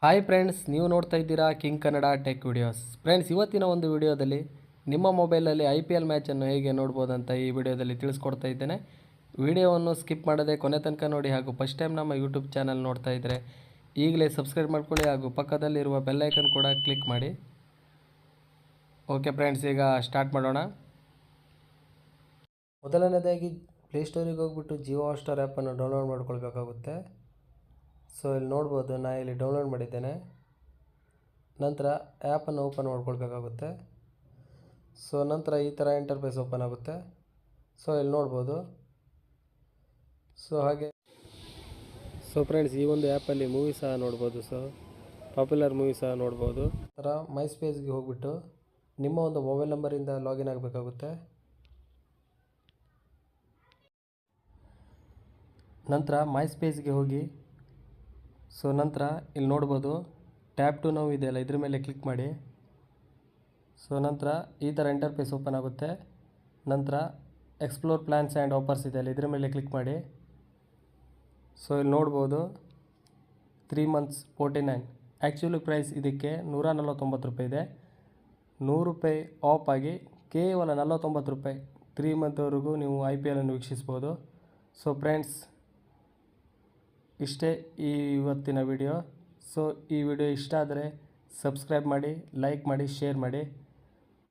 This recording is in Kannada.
ಹಾಯ್ ಫ್ರೆಂಡ್ಸ್, ನೀವು ನೋಡ್ತಾ ಇದ್ದೀರಾ king Kannada tech videos. Friends, ಇವತ್ತಿನ ಒಂದು ವಿಡಿಯೋದಲ್ಲಿ ನಿಮ್ಮ ಮೊಬೈಲಲ್ಲಿ IPL ಮ್ಯಾಚನ್ನು ಹೇಗೆ ನೋಡ್ಬೋದಂತ ಈ ವಿಡಿಯೋದಲ್ಲಿ ತಿಳಿಸ್ಕೊಡ್ತಾ ಇದ್ದೇನೆ. ವಿಡಿಯೋವನ್ನು ಸ್ಕಿಪ್ ಮಾಡದೆ ಕೊನೆ ತನಕ ನೋಡಿ, ಹಾಗೂ ಫಸ್ಟ್ ಟೈಮ್ ನಮ್ಮ ಯೂಟ್ಯೂಬ್ ಚಾನಲ್ ನೋಡ್ತಾ ಇದ್ದರೆ ಈಗಲೇ ಸಬ್ಸ್ಕ್ರೈಬ್ ಮಾಡ್ಕೊಳ್ಳಿ, ಹಾಗೂ ಪಕ್ಕದಲ್ಲಿರುವ ಬೆಲ್ಲೈಕನ್ ಕೂಡ ಕ್ಲಿಕ್ ಮಾಡಿ. ಓಕೆ ಫ್ರೆಂಡ್ಸ್, ಈಗ ಸ್ಟಾರ್ಟ್ ಮಾಡೋಣ. ಮೊದಲನೇದಾಗಿ ಪ್ಲೇಸ್ಟೋರಿಗೆ ಹೋಗ್ಬಿಟ್ಟು ಜಿಯೋ ಹಾಟ್ಸ್ಟಾರ್ ಆ್ಯಪನ್ನು ಡೌನ್ಲೋಡ್ ಮಾಡ್ಕೊಳ್ಬೇಕಾಗುತ್ತೆ. ಸೊ ಇಲ್ಲಿ ನೋಡ್ಬೋದು, ನಾನು ಇಲ್ಲಿ ಡೌನ್ಲೋಡ್ ಮಾಡಿದ್ದೇನೆ. ನಂತರ ಆ್ಯಪನ್ನು ಓಪನ್ ಮಾಡ್ಕೊಳ್ಬೇಕಾಗುತ್ತೆ. ಸೊ ನಂತರ ಈ ಥರ ಇಂಟರ್ಫೇಸ್ ಓಪನ್ ಆಗುತ್ತೆ. ಸೊ ಇಲ್ಲಿ ನೋಡ್ಬೋದು. ಸೊ ಫ್ರೆಂಡ್ಸ್, ಈ ಒಂದು ಆ್ಯಪಲ್ಲಿ ಮೂವಿ ಸಹ ನೋಡ್ಬೋದು. ಸೊ ಪಾಪ್ಯುಲರ್ ಮೂವಿ ಸಹ ನೋಡ್ಬೋದು. ನಂತರ ಮೈ ಸ್ಪೇಸ್ಗೆ ಹೋಗ್ಬಿಟ್ಟು ನಿಮ್ಮ ಒಂದು ಮೊಬೈಲ್ ನಂಬರಿಂದ ಲಾಗಿನ್ ಆಗಬೇಕಾಗುತ್ತೆ. ನಂತರ ಮೈ ಸ್ಪೇಸ್ಗೆ ಹೋಗಿ, ಸೊ ನಂತರ ಇಲ್ಲಿ ನೋಡ್ಬೋದು ಟ್ಯಾಪ್ ಟು ನೌ ಇದೆಯಲ್ಲ, ಇದ್ರ ಮೇಲೆ ಕ್ಲಿಕ್ ಮಾಡಿ. ಸೊ ನಂತರ ಈ ಥರ ಇಂಟರ್ಫೇಸ್ ಓಪನ್ ಆಗುತ್ತೆ. ನಂತರ ಎಕ್ಸ್ಪ್ಲೋರ್ ಪ್ಲ್ಯಾನ್ಸ್ ಆ್ಯಂಡ್ ಆಫರ್ಸ್ ಇದೆಯಲ್ಲ, ಇದ್ರ ಮೇಲೆ ಕ್ಲಿಕ್ ಮಾಡಿ. ಸೊ ಇಲ್ಲಿ ನೋಡ್ಬೋದು 3 months 49. ಆ್ಯಕ್ಚುಲಿ ಪ್ರೈಸ್ ಇದಕ್ಕೆ 149 ರೂಪಾಯಿ ಇದೆ. 100 ರೂಪಾಯಿ ಆಫ್ ಆಗಿ ಕೇವಲ 49 ರೂಪಾಯಿ 3 ಮಂತ್ವರೆಗೂ ನೀವು IPL ಅನ್ನು ವೀಕ್ಷಿಸ್ಬೋದು. ಸೊ ಫ್ರೆಂಡ್ಸ್, ಇಷ್ಟೇ ಇವತ್ತಿನ ವಿಡಿಯೋ. ಸೊ ಈ ವಿಡಿಯೋ ಇಷ್ಟ ಆದರೆ ಸಬ್ಸ್ಕ್ರೈಬ್ ಮಾಡಿ, ಲೈಕ್ ಮಾಡಿ, ಶೇರ್ ಮಾಡಿ.